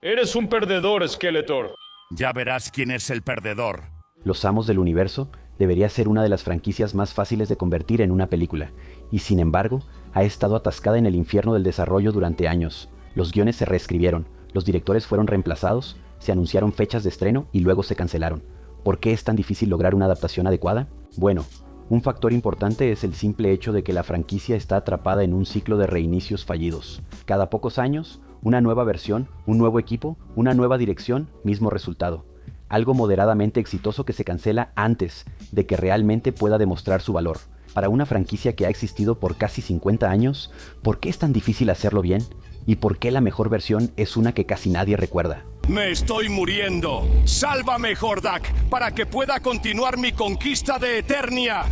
Eres un perdedor, Skeletor. Ya verás quién es el perdedor. Los Amos del Universo debería ser una de las franquicias más fáciles de convertir en una película, y sin embargo, ha estado atascada en el infierno del desarrollo durante años. Los guiones se reescribieron, los directores fueron reemplazados, se anunciaron fechas de estreno y luego se cancelaron. ¿Por qué es tan difícil lograr una adaptación adecuada? Bueno, un factor importante es el simple hecho de que la franquicia está atrapada en un ciclo de reinicios fallidos. Cada pocos años, una nueva versión, un nuevo equipo, una nueva dirección, mismo resultado. Algo moderadamente exitoso que se cancela antes de que realmente pueda demostrar su valor. Para una franquicia que ha existido por casi 50 años, ¿por qué es tan difícil hacerlo bien? ¿Y por qué la mejor versión es una que casi nadie recuerda? ¡Me estoy muriendo! ¡Sálvame, Hordak, para que pueda continuar mi conquista de Eternia!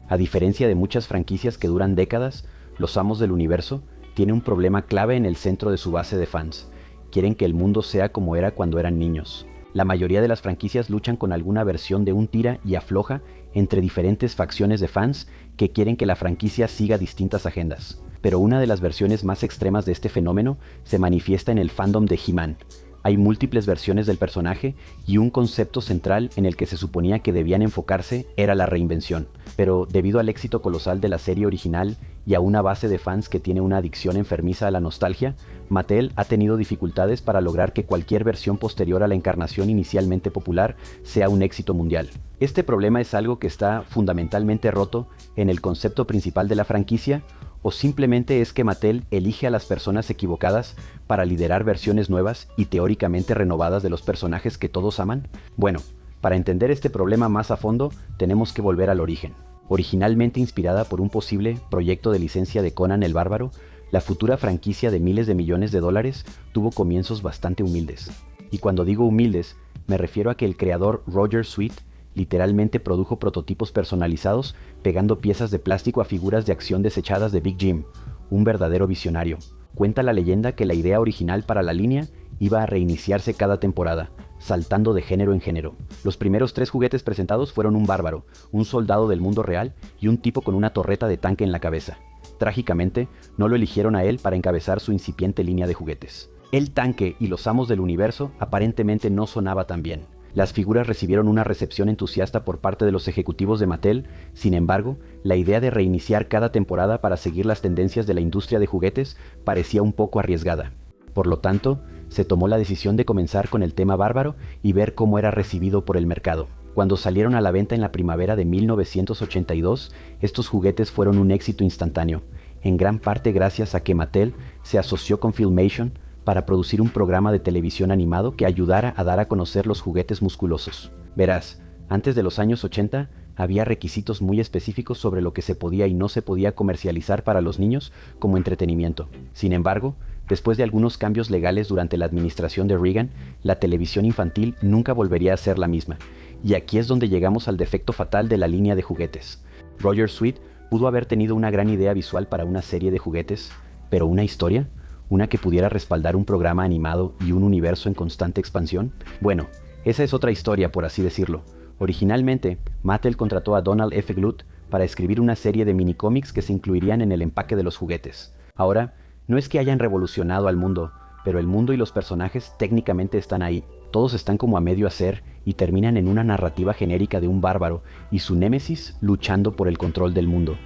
A diferencia de muchas franquicias que duran décadas, los Amos del Universo tienen un problema clave en el centro de su base de fans. Quieren que el mundo sea como era cuando eran niños. La mayoría de las franquicias luchan con alguna versión de un tira y afloja entre diferentes facciones de fans que quieren que la franquicia siga distintas agendas. Pero una de las versiones más extremas de este fenómeno se manifiesta en el fandom de He-Man. Hay múltiples versiones del personaje y un concepto central en el que se suponía que debían enfocarse era la reinvención. Pero debido al éxito colosal de la serie original y a una base de fans que tiene una adicción enfermiza a la nostalgia, Mattel ha tenido dificultades para lograr que cualquier versión posterior a la encarnación inicialmente popular sea un éxito mundial. Este problema es algo que está fundamentalmente roto en el concepto principal de la franquicia, ¿o simplemente es que Mattel elige a las personas equivocadas para liderar versiones nuevas y teóricamente renovadas de los personajes que todos aman? Bueno, para entender este problema más a fondo, tenemos que volver al origen. Originalmente inspirada por un posible proyecto de licencia de Conan el Bárbaro, la futura franquicia de miles de millones de dólares tuvo comienzos bastante humildes. Y cuando digo humildes, me refiero a que el creador Roger Sweet literalmente produjo prototipos personalizados pegando piezas de plástico a figuras de acción desechadas de Big Jim, un verdadero visionario. Cuenta la leyenda que la idea original para la línea iba a reiniciarse cada temporada, saltando de género en género. Los primeros 3 juguetes presentados fueron un bárbaro, un soldado del mundo real y un tipo con una torreta de tanque en la cabeza. Trágicamente, no lo eligieron a él para encabezar su incipiente línea de juguetes. El tanque y los Amos del Universo aparentemente no sonaba tan bien. Las figuras recibieron una recepción entusiasta por parte de los ejecutivos de Mattel. Sin embargo, la idea de reiniciar cada temporada para seguir las tendencias de la industria de juguetes parecía un poco arriesgada. Por lo tanto, se tomó la decisión de comenzar con el tema bárbaro y ver cómo era recibido por el mercado. Cuando salieron a la venta en la primavera de 1982, estos juguetes fueron un éxito instantáneo, en gran parte gracias a que Mattel se asoció con Filmation para producir un programa de televisión animado que ayudara a dar a conocer los juguetes musculosos. Verás, antes de los años 80 había requisitos muy específicos sobre lo que se podía y no se podía comercializar para los niños como entretenimiento. Sin embargo, después de algunos cambios legales durante la administración de Reagan, la televisión infantil nunca volvería a ser la misma. Y aquí es donde llegamos al defecto fatal de la línea de juguetes. Roger Sweet pudo haber tenido una gran idea visual para una serie de juguetes, pero ¿una historia? ¿Una que pudiera respaldar un programa animado y un universo en constante expansión? Bueno, esa es otra historia, por así decirlo. Originalmente, Mattel contrató a Donald F. Glut para escribir una serie de minicómics que se incluirían en el empaque de los juguetes. Ahora, no es que hayan revolucionado al mundo, pero el mundo y los personajes técnicamente están ahí. Todos están como a medio hacer y terminan en una narrativa genérica de un bárbaro y su némesis luchando por el control del mundo.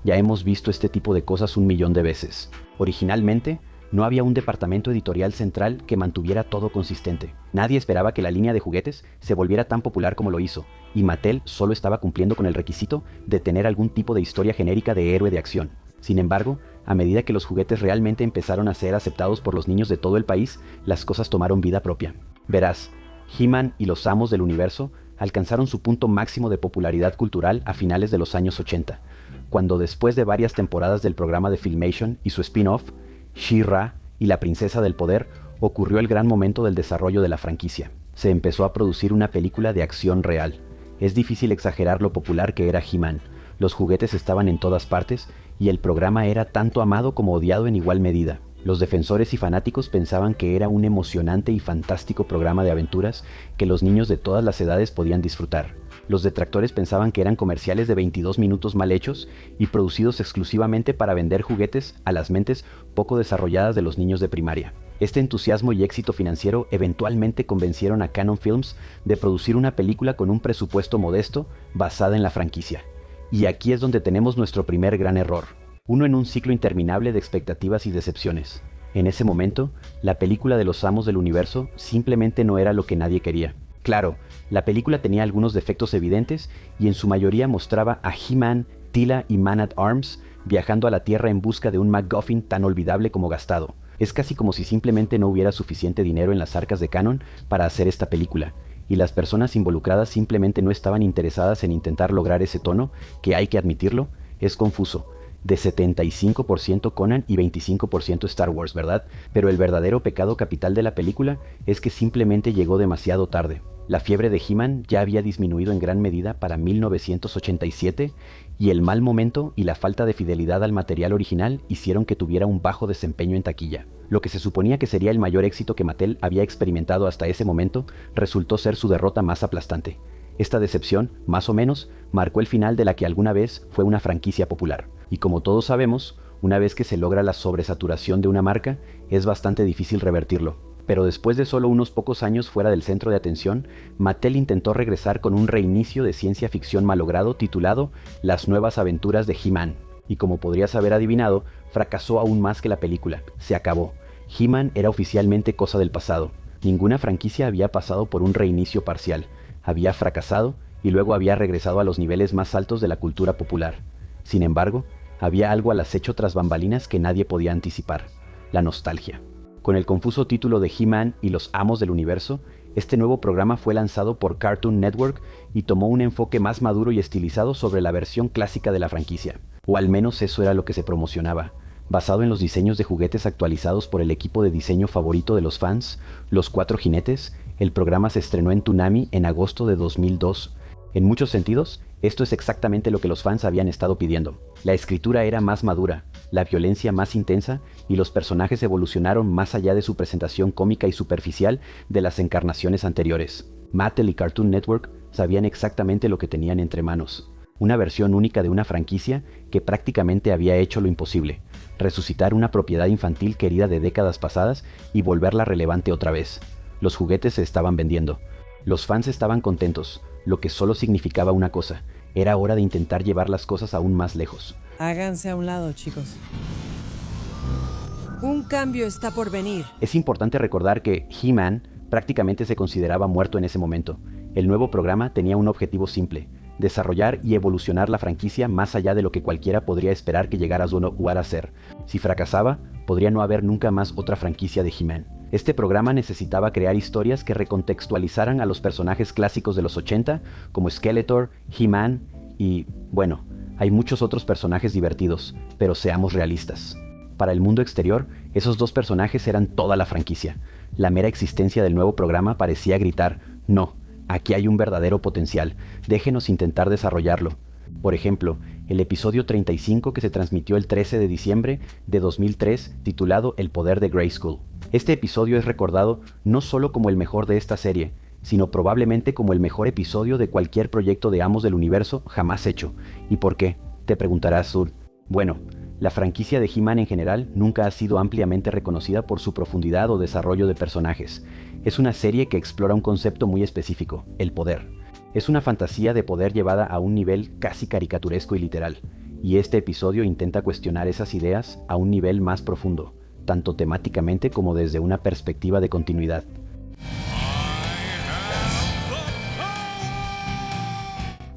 Ya hemos visto este tipo de cosas 1.000.000 de veces. Originalmente, no había un departamento editorial central que mantuviera todo consistente. Nadie esperaba que la línea de juguetes se volviera tan popular como lo hizo, y Mattel solo estaba cumpliendo con el requisito de tener algún tipo de historia genérica de héroe de acción. Sin embargo, a medida que los juguetes realmente empezaron a ser aceptados por los niños de todo el país, las cosas tomaron vida propia. Verás, He-Man y los Amos del Universo alcanzaron su punto máximo de popularidad cultural a finales de los años 80, cuando después de varias temporadas del programa de Filmation y su spin-off, She-Ra y la Princesa del Poder, ocurrió el gran momento del desarrollo de la franquicia. Se empezó a producir una película de acción real. Es difícil exagerar lo popular que era He-Man. Los juguetes estaban en todas partes y el programa era tanto amado como odiado en igual medida. Los defensores y fanáticos pensaban que era un emocionante y fantástico programa de aventuras que los niños de todas las edades podían disfrutar. Los detractores pensaban que eran comerciales de 22 minutos mal hechos y producidos exclusivamente para vender juguetes a las mentes poco desarrolladas de los niños de primaria. Este entusiasmo y éxito financiero eventualmente convencieron a Cannon Films de producir una película con un presupuesto modesto basada en la franquicia. Y aquí es donde tenemos nuestro primer gran error, uno en un ciclo interminable de expectativas y decepciones. En ese momento, la película de los Amos del Universo simplemente no era lo que nadie quería. Claro, la película tenía algunos defectos evidentes y en su mayoría mostraba a He-Man, Teela y Man-at-Arms viajando a la Tierra en busca de un MacGuffin tan olvidable como gastado. Es casi como si simplemente no hubiera suficiente dinero en las arcas de Cannon para hacer esta película, y las personas involucradas simplemente no estaban interesadas en intentar lograr ese tono que, hay que admitirlo, es confuso. De 75% Conan y 25% Star Wars, ¿verdad? Pero el verdadero pecado capital de la película es que simplemente llegó demasiado tarde. La fiebre de He-Man ya había disminuido en gran medida para 1987 y el mal momento y la falta de fidelidad al material original hicieron que tuviera un bajo desempeño en taquilla. Lo que se suponía que sería el mayor éxito que Mattel había experimentado hasta ese momento resultó ser su derrota más aplastante. Esta decepción, más o menos, marcó el final de la que alguna vez fue una franquicia popular. Y como todos sabemos, una vez que se logra la sobresaturación de una marca, es bastante difícil revertirlo. Pero después de solo unos pocos años fuera del centro de atención, Mattel intentó regresar con un reinicio de ciencia ficción malogrado titulado Las nuevas aventuras de He-Man. Y como podrías haber adivinado, fracasó aún más que la película. Se acabó. He-Man era oficialmente cosa del pasado. Ninguna franquicia había pasado por un reinicio parcial. Había fracasado y luego había regresado a los niveles más altos de la cultura popular. Sin embargo, había algo al acecho tras bambalinas que nadie podía anticipar: la nostalgia. Con el confuso título de He-Man y los Amos del Universo, este nuevo programa fue lanzado por Cartoon Network y tomó un enfoque más maduro y estilizado sobre la versión clásica de la franquicia. O al menos eso era lo que se promocionaba. Basado en los diseños de juguetes actualizados por el equipo de diseño favorito de los fans, Los Cuatro Jinetes, el programa se estrenó en Toonami en agosto de 2002. En muchos sentidos, esto es exactamente lo que los fans habían estado pidiendo. La escritura era más madura, la violencia más intensa y los personajes evolucionaron más allá de su presentación cómica y superficial de las encarnaciones anteriores. Mattel y Cartoon Network sabían exactamente lo que tenían entre manos. Una versión única de una franquicia que prácticamente había hecho lo imposible: resucitar una propiedad infantil querida de décadas pasadas y volverla relevante otra vez. Los juguetes se estaban vendiendo. Los fans estaban contentos, lo que solo significaba una cosa: era hora de intentar llevar las cosas aún más lejos. Háganse a un lado, chicos. Un cambio está por venir. Es importante recordar que He-Man prácticamente se consideraba muerto en ese momento. El nuevo programa tenía un objetivo simple: desarrollar y evolucionar la franquicia más allá de lo que cualquiera podría esperar que llegara a ser. Si fracasaba, podría no haber nunca más otra franquicia de He-Man. Este programa necesitaba crear historias que recontextualizaran a los personajes clásicos de los 80, como Skeletor, He-Man y, bueno, hay muchos otros personajes divertidos, pero seamos realistas. Para el mundo exterior, esos dos personajes eran toda la franquicia. La mera existencia del nuevo programa parecía gritar: no, aquí hay un verdadero potencial, déjenos intentar desarrollarlo. Por ejemplo, el episodio 35 que se transmitió el 13 de diciembre de 2003, titulado El poder de Grayskull. Este episodio es recordado no solo como el mejor de esta serie, sino probablemente como el mejor episodio de cualquier proyecto de Amos del Universo jamás hecho. ¿Y por qué?, te preguntarás, Zul. Bueno, la franquicia de He-Man en general nunca ha sido ampliamente reconocida por su profundidad o desarrollo de personajes. Es una serie que explora un concepto muy específico: el poder. Es una fantasía de poder llevada a un nivel casi caricaturesco y literal, y este episodio intenta cuestionar esas ideas a un nivel más profundo, tanto temáticamente como desde una perspectiva de continuidad.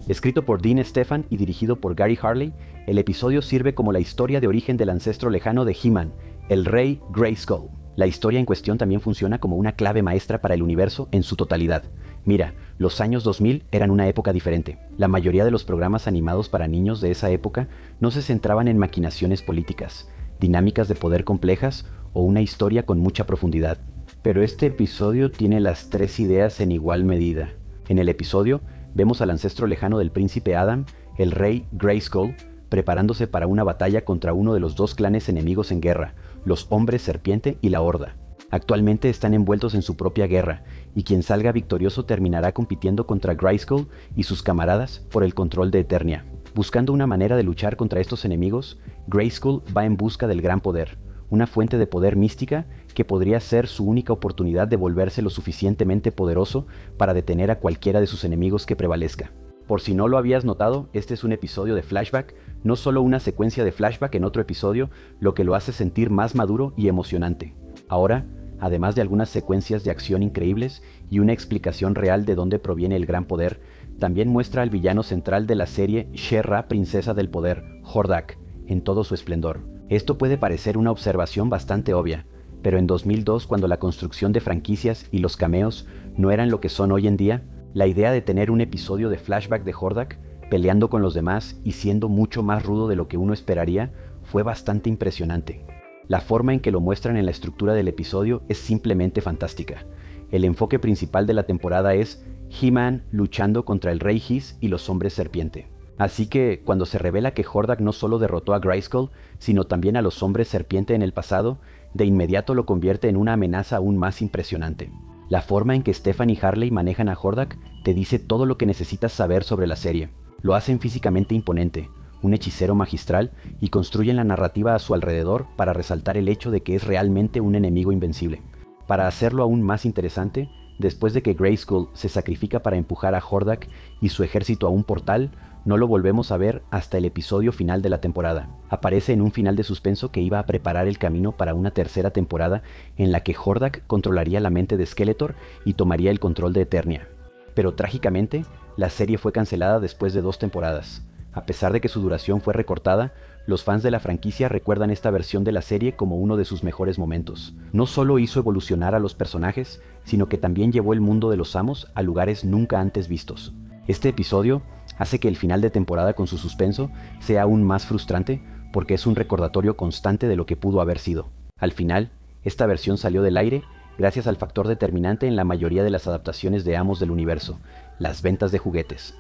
Escrito por Dean Stefan y dirigido por Gary Harley, el episodio sirve como la historia de origen del ancestro lejano de He-Man, el Rey Grayskull. La historia en cuestión también funciona como una clave maestra para el universo en su totalidad. Mira, los años 2000 eran una época diferente. La mayoría de los programas animados para niños de esa época no se centraban en maquinaciones políticas, dinámicas de poder complejas o una historia con mucha profundidad. Pero este episodio tiene las tres ideas en igual medida. En el episodio, vemos al ancestro lejano del príncipe Adam, el rey Grayskull, preparándose para una batalla contra uno de los dos clanes enemigos en guerra, los Hombres Serpiente y la Horda. Actualmente están envueltos en su propia guerra, y quien salga victorioso terminará compitiendo contra Grayskull y sus camaradas por el control de Eternia. Buscando una manera de luchar contra estos enemigos, Grayskull va en busca del gran poder, una fuente de poder mística que podría ser su única oportunidad de volverse lo suficientemente poderoso para detener a cualquiera de sus enemigos que prevalezca. Por si no lo habías notado, este es un episodio de flashback, no solo una secuencia de flashback en otro episodio, lo que lo hace sentir más maduro y emocionante. Ahora, además de algunas secuencias de acción increíbles y una explicación real de dónde proviene el gran poder, también muestra al villano central de la serie, She-Ra, princesa del poder, Hordak, en todo su esplendor. Esto puede parecer una observación bastante obvia, pero en 2002, cuando la construcción de franquicias y los cameos no eran lo que son hoy en día, la idea de tener un episodio de flashback de Hordak, peleando con los demás y siendo mucho más rudo de lo que uno esperaría, fue bastante impresionante. La forma en que lo muestran en la estructura del episodio es simplemente fantástica. El enfoque principal de la temporada es He-Man luchando contra el Rey Hiss y los Hombres Serpiente. Así que, cuando se revela que Hordak no solo derrotó a Grayskull, sino también a los Hombres Serpiente en el pasado, de inmediato lo convierte en una amenaza aún más impresionante. La forma en que Stephanie y Harley manejan a Hordak te dice todo lo que necesitas saber sobre la serie. Lo hacen físicamente imponente, un hechicero magistral, y construyen la narrativa a su alrededor para resaltar el hecho de que es realmente un enemigo invencible. Para hacerlo aún más interesante, después de que Grayskull se sacrifica para empujar a Hordak y su ejército a un portal, no lo volvemos a ver hasta el episodio final de la temporada. Aparece en un final de suspenso que iba a preparar el camino para una tercera temporada en la que Hordak controlaría la mente de Skeletor y tomaría el control de Eternia. Pero trágicamente, la serie fue cancelada después de 2 temporadas. A pesar de que su duración fue recortada, los fans de la franquicia recuerdan esta versión de la serie como uno de sus mejores momentos. No solo hizo evolucionar a los personajes, sino que también llevó el mundo de los amos a lugares nunca antes vistos. Este episodio hace que el final de temporada con su suspenso sea aún más frustrante porque es un recordatorio constante de lo que pudo haber sido. Al final, esta versión salió del aire gracias al factor determinante en la mayoría de las adaptaciones de Amos del Universo, las ventas de juguetes.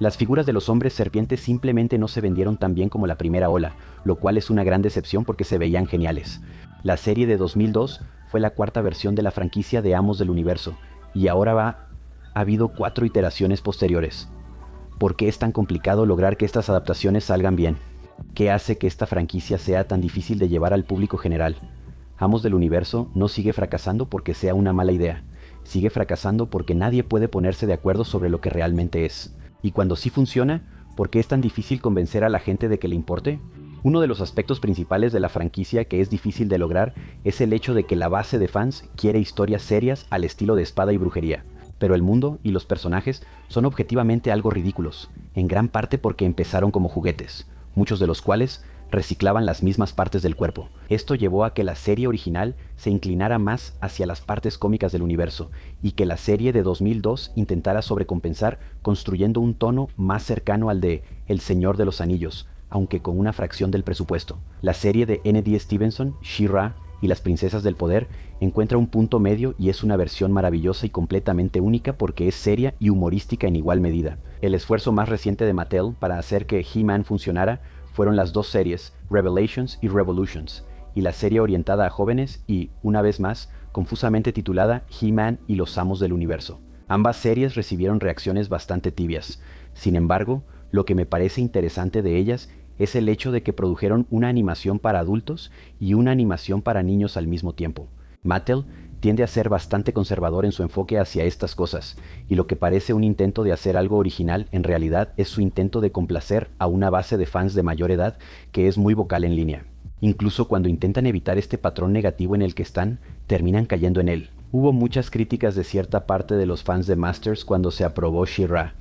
Las figuras de los Hombres Serpientes simplemente no se vendieron tan bien como la primera ola, lo cual es una gran decepción porque se veían geniales. La serie de 2002 fue la 4ª versión de la franquicia de Amos del Universo, y ahora ha habido 4 iteraciones posteriores. ¿Por qué es tan complicado lograr que estas adaptaciones salgan bien? ¿Qué hace que esta franquicia sea tan difícil de llevar al público general? Amos del Universo no sigue fracasando porque sea una mala idea, sigue fracasando porque nadie puede ponerse de acuerdo sobre lo que realmente es. Y cuando sí funciona, ¿por qué es tan difícil convencer a la gente de que le importe? Uno de los aspectos principales de la franquicia que es difícil de lograr es el hecho de que la base de fans quiere historias serias al estilo de Espada y Brujería. Pero el mundo y los personajes son objetivamente algo ridículos, en gran parte porque empezaron como juguetes, muchos de los cuales reciclaban las mismas partes del cuerpo. Esto llevó a que la serie original se inclinara más hacia las partes cómicas del universo y que la serie de 2002 intentara sobrecompensar construyendo un tono más cercano al de El Señor de los Anillos, aunque con una fracción del presupuesto. La serie de N.D. Stevenson, She-Ra y las Princesas del Poder encuentra un punto medio y es una versión maravillosa y completamente única porque es seria y humorística en igual medida. El esfuerzo más reciente de Mattel para hacer que He-Man funcionara fueron las 2 series, Revelations y Revolutions, y la serie orientada a jóvenes y, una vez más, confusamente titulada He-Man y los Amos del Universo. Ambas series recibieron reacciones bastante tibias. Sin embargo, lo que me parece interesante de ellas es el hecho de que produjeron una animación para adultos y una animación para niños al mismo tiempo. Mattel tiende a ser bastante conservador en su enfoque hacia estas cosas, y lo que parece un intento de hacer algo original en realidad es su intento de complacer a una base de fans de mayor edad que es muy vocal en línea. Incluso cuando intentan evitar este patrón negativo en el que están, terminan cayendo en él. Hubo muchas críticas de cierta parte de los fans de Masters cuando se aprobó She-Ra,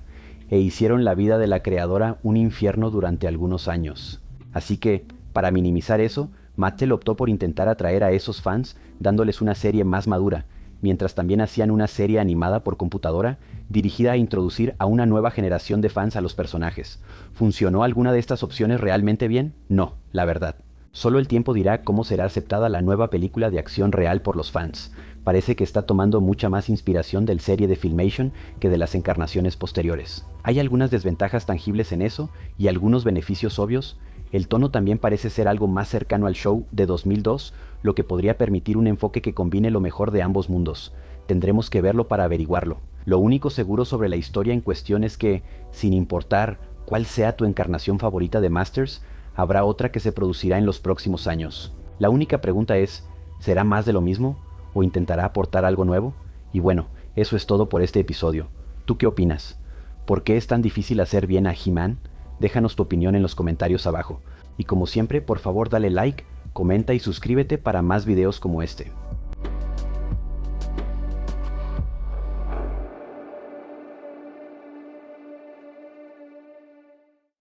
e hicieron la vida de la creadora un infierno durante algunos años. Así que, para minimizar eso, Mattel optó por intentar atraer a esos fans dándoles una serie más madura, mientras también hacían una serie animada por computadora dirigida a introducir a una nueva generación de fans a los personajes. ¿Funcionó alguna de estas opciones realmente bien? No, la verdad. Solo el tiempo dirá cómo será aceptada la nueva película de acción real por los fans. Parece que está tomando mucha más inspiración del serie de Filmation que de las encarnaciones posteriores. Hay algunas desventajas tangibles en eso y algunos beneficios obvios. El tono también parece ser algo más cercano al show de 2002, lo que podría permitir un enfoque que combine lo mejor de ambos mundos. Tendremos que verlo para averiguarlo. Lo único seguro sobre la historia en cuestión es que, sin importar cuál sea tu encarnación favorita de Masters, habrá otra que se producirá en los próximos años. La única pregunta es, ¿será más de lo mismo? ¿O intentará aportar algo nuevo? Y bueno, eso es todo por este episodio. ¿Tú qué opinas? ¿Por qué es tan difícil hacer bien a He-Man? Déjanos tu opinión en los comentarios abajo. Y como siempre, por favor dale like, comenta y suscríbete para más videos como este.